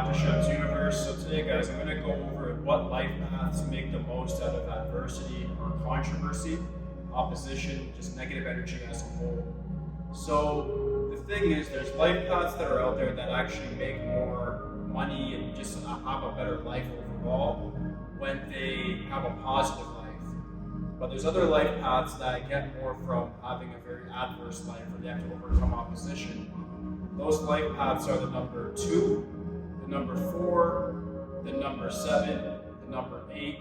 back to Shemsuniverse. So today, guys, I'm going to go over what life paths make the most out of adversity or controversy, opposition, just negative energy as a whole. So the thing is, there's life paths that are out there that actually make more money and just have a better life overall when they have a positive life. But there's other life paths that get more from having a very adverse life where they have to overcome opposition. Those life paths are the number 2, the number 4, the number 7, the number 8,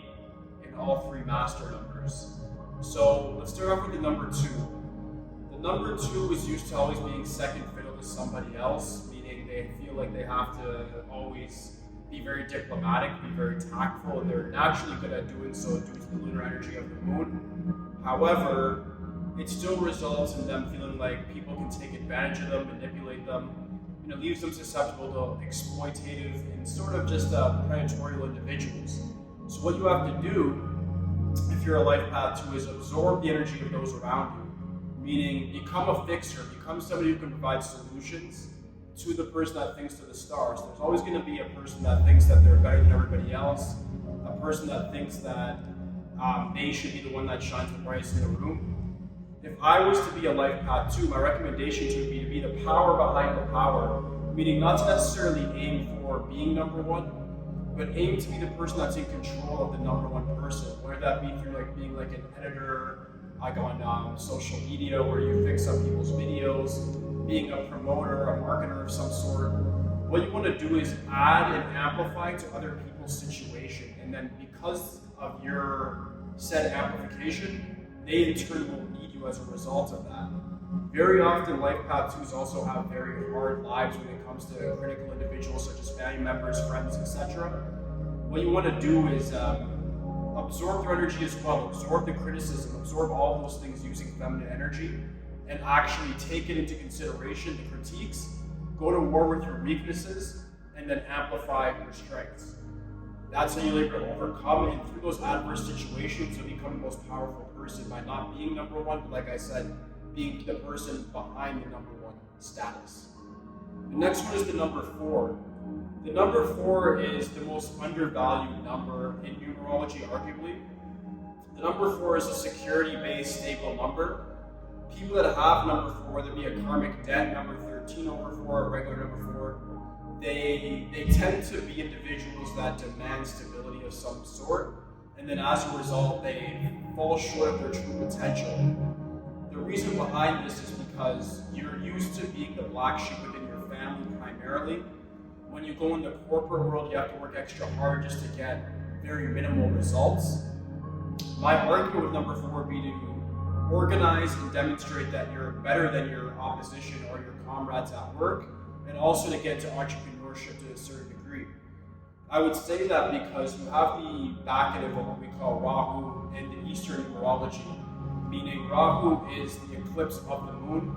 and all 3 master numbers. So let's start off with the number 2. The number 2 is used to always being second fiddle to somebody else, meaning they feel like they have to always be very diplomatic, be very tactful, and they're naturally good at doing so due to the lunar energy of the moon. However, it still results in them feeling like people can take advantage of them, manipulate them, leaves them susceptible to exploitative and sort of just predatory individuals. So what you have to do, if you're a life path 2, is absorb the energy of those around you, meaning become a fixer, become somebody who can provide solutions to the person that thinks to the stars. There's always going to be a person that thinks that they're better than everybody else, a person that thinks that they should be the one that shines the brightest in the room. If I was to be a life path 2, my recommendation to be to be the power behind the power, meaning not to necessarily aim for being number 1, but aim to be the person that's in control of the number 1 person, whether that be through being like an editor, on social media where you fix up people's videos, being a promoter, a marketer of some sort. What you want to do is add and amplify to other people's situation, and then because of your said amplification, they in turn will need you as a result of that. Very often, life path 2s also have very hard lives when it comes to critical individuals such as family members, friends, etc. What you want to do is absorb their energy as well, absorb the criticism, absorb all those things using feminine energy, and actually take it into consideration, the critiques, go to war with your weaknesses, and then amplify your strengths. That's how you're able to overcome, and through those adverse situations, you'll become the most powerful person by not being number 1, but like I said, being the person behind the number 1 status. The next one is the number 4. The number 4 is the most undervalued number in numerology, arguably. The number 4 is a security-based, stable number. People that have number 4, there'd be a karmic debt, number 13 over 4, a regular number 4. They tend to be individuals that demand stability of some sort, and then as a result, they fall short of their true potential. The reason behind this is because you're used to being the black sheep within your family primarily. When you go in the corporate world, you have to work extra hard just to get very minimal results. My argument with number 4 would be to organize and demonstrate that you're better than your opposition or your comrades at work, and also to get to entrepreneurship to a certain degree. I would say that because you have the back end of what we call Rahu in the Eastern numerology, meaning Rahu is the eclipse of the moon.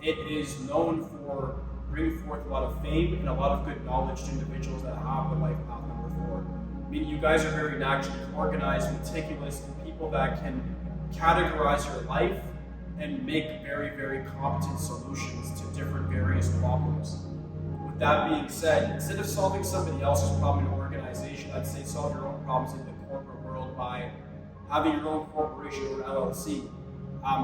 It is known for bringing forth a lot of fame and a lot of good knowledge to individuals that have the life path number 4. Meaning you guys are very naturally organized, meticulous, and people that can categorize your life and make very, very competent solutions to different various problems. With that being said, instead of solving somebody else's problem in an organization, I'd say solve your own problems in the corporate world by having your own corporation or LLC,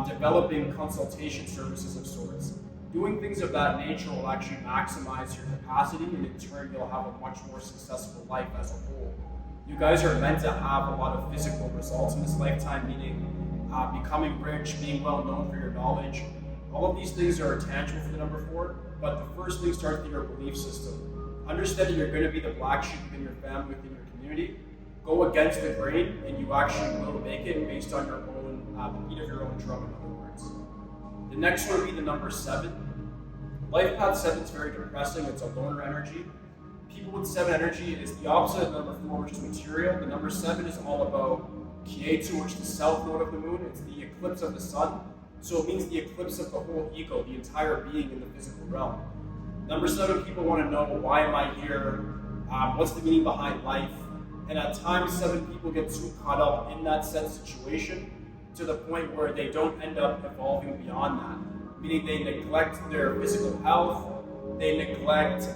developing consultation services of sorts. Doing things of that nature will actually maximize your capacity, and in turn you'll have a much more successful life as a whole. You guys are meant to have a lot of physical results in this lifetime, meaning becoming rich, being well known for your knowledge. All of these things are tangible for the number 4, but the first thing starts with your belief system. Understanding you're going to be the black sheep within your family, within your community. Go against the grain, and you actually will make it based on your own, the beat of your own drum, in other words. The next one would be the number 7. Life path 7 is very depressing. It's a loner energy. People with 7 energy is the opposite of number 4, which is material. The number 7 is all about Kietu, which is the south node of the moon. It's the eclipse of the sun. So it means the eclipse of the whole ego, the entire being in the physical realm. Number 7, people want to know, why am I here? What's the meaning behind life? And at times, 7 people get too caught up in that set situation to the point where they don't end up evolving beyond that. Meaning they neglect their physical health, They neglect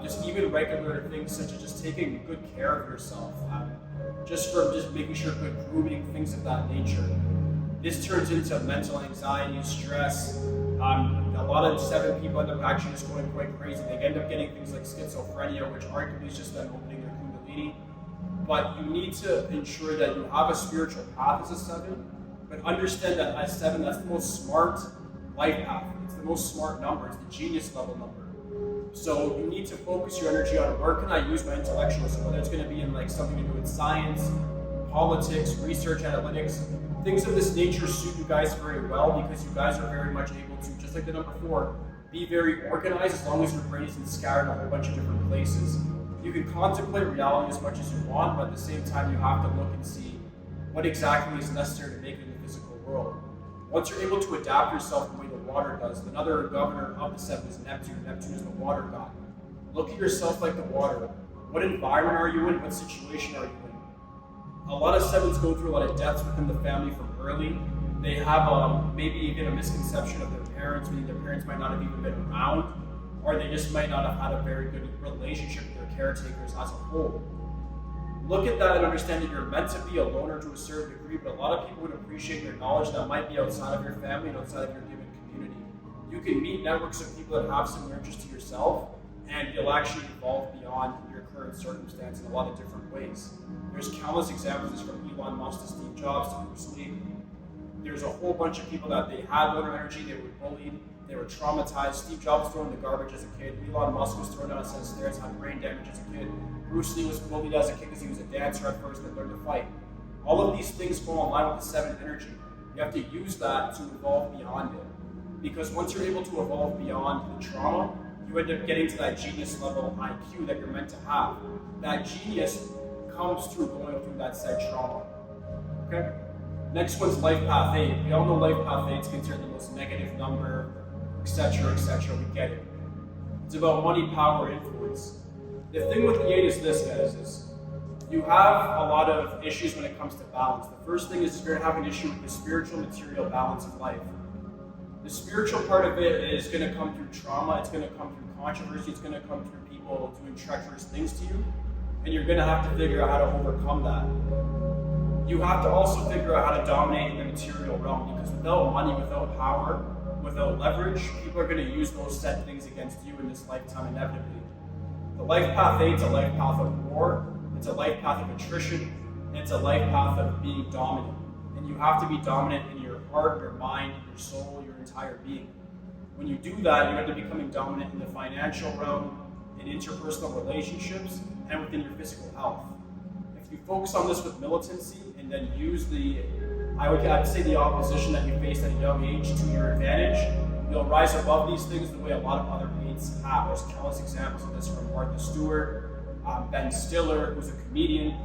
just even regular things such as just taking good care of yourself, just making sure good grooming, things of that nature. This turns into mental anxiety, stress. A lot of 7 people end up actually just going quite crazy. They end up getting things like schizophrenia, which arguably is just them opening their kundalini. But you need to ensure that you have a spiritual path as a 7, but understand that as 7, that's the most smart life path. It's the most smart number. It's the genius level number. So you need to focus your energy on where can I use my intellectualism, whether it's going to be in like something to do with science, politics, research, analytics. Things of this nature suit you guys very well because you guys are very much able to, just like the number 4, be very organized as long as your brain isn't scattered in a whole bunch of different places. You can contemplate reality as much as you want, but at the same time you have to look and see what exactly is necessary to make it in the physical world. Once you're able to adapt yourself the way the water does, another governor of the 7 is Neptune. Neptune is the water god. Look at yourself like the water. What environment are you in? What situation are you in? A lot of 7s go through a lot of deaths within the family from early. They have maybe even a misconception of their parents, meaning their parents might not have even been around, or they just might not have had a very good relationship with their caretakers as a whole. Look at that and understand that you're meant to be a loner to a certain degree, but a lot of people would appreciate your knowledge that might be outside of your family and outside of your given community. You can meet networks of people that have similar interests to yourself, and you'll actually evolve beyond your current circumstance in a lot of different ways. There's countless examples from Elon Musk to Steve Jobs to Bruce Lee. There's a whole bunch of people that they had loner energy, they were bullied, they were traumatized. Steve Jobs was thrown in the garbage as a kid. Elon Musk was thrown down a set of stairs, had brain damage as a kid. Bruce Lee was bullied as a kid because he was a dancer at first, then learned to fight. All of these things fall in line with the 7 energy. You have to use that to evolve beyond it. Because once you're able to evolve beyond the trauma, you end up getting to that genius level IQ that you're meant to have. That genius comes through going through that said trauma. Okay? Next one's life path 8. We all know life path 8 is considered the most negative number, etc., etc. We get it. It's about money, power, influence. The thing with the 8 is this, guys, is you have a lot of issues when it comes to balance. The first thing is you're going to have an issue with the spiritual material balance of life. The spiritual part of it is going to come through trauma, it's going to come through controversy, it's going to come through people doing treacherous things to you, and you're going to have to figure out how to overcome that. You have to also figure out how to dominate in the material realm, because without money, without power, without leverage, people are going to use those set things against you in this lifetime inevitably. The life path 8 is a life path of war, it's a life path of attrition, and it's a life path of being dominant. And you have to be dominant in your heart, your mind, your soul, your entire being. When you do that, you end up becoming dominant in the financial realm, in interpersonal relationships, and within your physical health. If you focus on this with militancy and then use I would say the opposition that you faced at a young age to your advantage, you'll rise above these things the way a lot of other 8s have. There's countless examples of this from Martha Stewart, Ben Stiller, who's a comedian.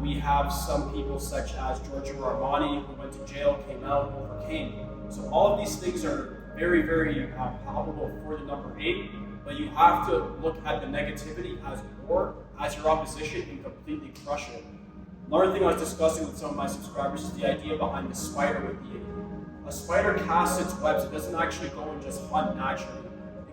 We have some people such as Giorgio Armani, who went to jail, came out, overcame. So all of these things are very, very palpable for the number 8, but you have to look at the negativity as war, as your opposition, and completely crush it. Another thing I was discussing with some of my subscribers is the idea behind the spider with the 8. A spider casts its webs. It doesn't actually go and just hunt naturally.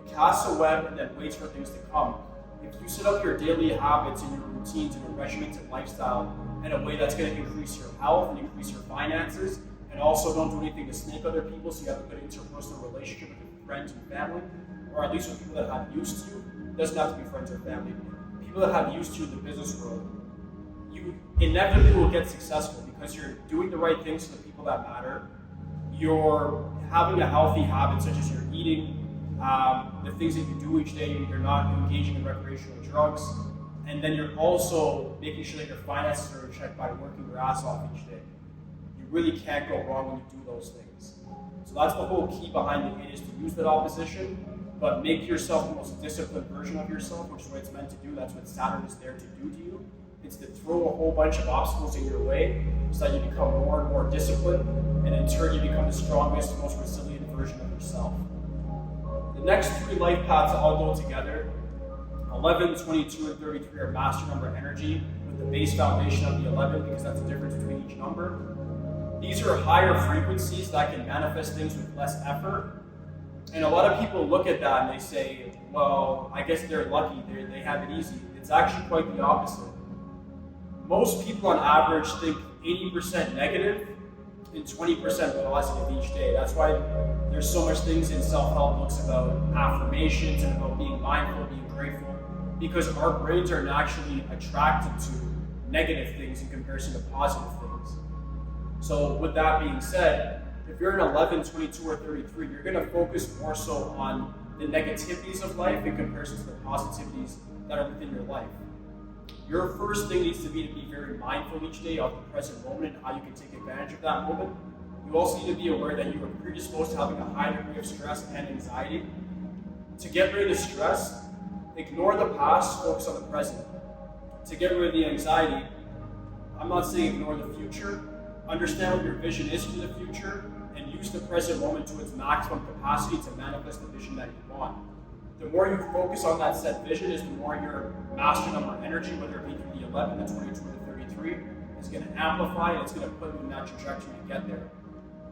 It casts a web and then waits for things to come. If you set up your daily habits and your routines and your regimented lifestyle in a way that's going to increase your health and increase your finances, and also don't do anything to snake other people so you have a good interpersonal relationship with your friends and family, or at least with people that have use to you, it doesn't have to be friends or family, people that have use to you in the business world, you inevitably will get successful because you're doing the right things for the people that matter. You're having a healthy habit, such as you're eating, the things that you do each day, you're not engaging in recreational drugs, and then you're also making sure that your finances are in check by working your ass off each day. You really can't go wrong when you do those things. So that's the whole key behind the 8, is to use that opposition, but make yourself the most disciplined version of yourself, which is what it's meant to do. That's what Saturn is there to do to you. It's to throw a whole bunch of obstacles in your way so that you become more and more disciplined, and in turn you become the strongest, most resilient version of yourself. The next 3 life paths all go together. 11, 22, and 33 are master number energy with the base foundation of the 11, because that's the difference between each number. These are higher frequencies that can manifest things with less effort, And a lot of people look at that and they say, well, I guess they're lucky, they have it easy. It's actually quite the opposite. Most people on average think 80% negative and 20% positive each day. That's why there's so much things in self-help books about affirmations and about being mindful, being grateful, because our brains are naturally attracted to negative things in comparison to positive things. So with that being said, if you're an 11, 22, or 33, you're going to focus more so on the negativities of life in comparison to the positivities that are within your life. Your first thing needs to be very mindful each day of the present moment and how you can take advantage of that moment. You also need to be aware that you are predisposed to having a high degree of stress and anxiety. To get rid of the stress, ignore the past, focus on the present. To get rid of the anxiety, I'm not saying ignore the future. Understand what your vision is for the future and use the present moment to its maximum capacity to manifest the vision that you want. The more you focus on that set vision is the more your master number energy, whether it be through the 11, the 22, or the 33, is going to amplify and it's going to put you in that trajectory to get there.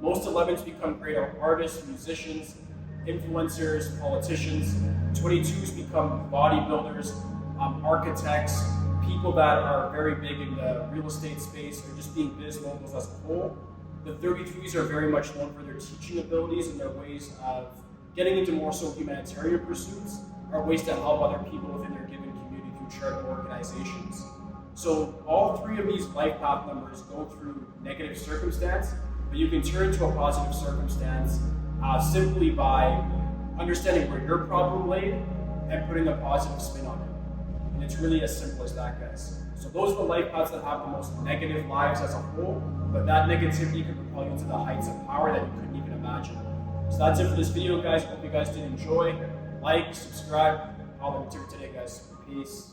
Most 11s become great artists, musicians, influencers, politicians. 22s become bodybuilders, architects, people that are very big in the real estate space or just being biz moguls as a whole. The 33s are very much known for their teaching abilities and their ways of getting into more so humanitarian pursuits or ways to help other people within their given community through charitable organizations. So all three of these life path numbers go through negative circumstance, but you can turn to a positive circumstance simply by understanding where your problem laid and putting a positive spin on it. And it's really as simple as that, guys. So those are the life paths that have the most negative lives as a whole, but that negativity can propel you to the heights of power that you couldn't even imagine. So that's it for this video, guys. Hope you guys did enjoy. Like, subscribe, all the material today, guys. Peace.